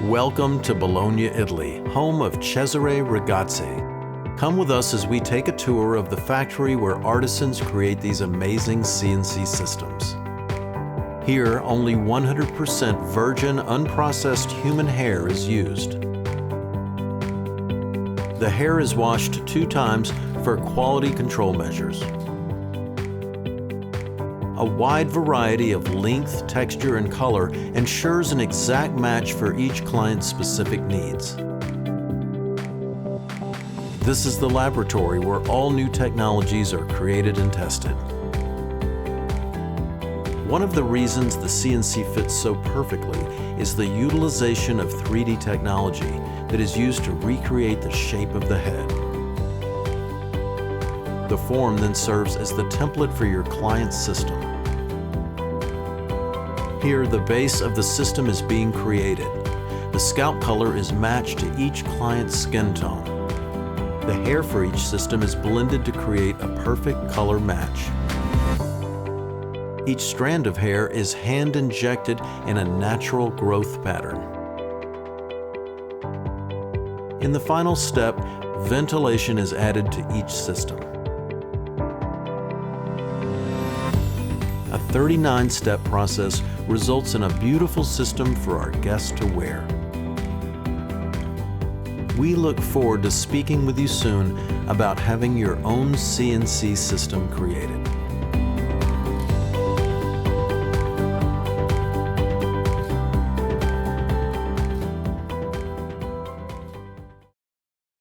Welcome to Bologna, Italy, home of Cesare Ragazzi. Come with us as we take a tour of the factory where artisans create these amazing CNC systems. Here, only 100% virgin, unprocessed human hair is used. The hair is washed 2 times for quality control measures. A wide variety of length, texture, and color ensures an exact match for each client's specific needs. This is the laboratory where all new technologies are created and tested. One of the reasons the CNC fits so perfectly is the utilization of 3D technology that is used to recreate the shape of the head. The form then serves as the template for your client's system. Here, the base of the system is being created. The scalp color is matched to each client's skin tone. The hair for each system is blended to create a perfect color match. Each strand of hair is hand-injected in a natural growth pattern. In the final step, ventilation is added to each system. A 39-step process results in a beautiful system for our guests to wear. We look forward to speaking with you soon about having your own CNC system created.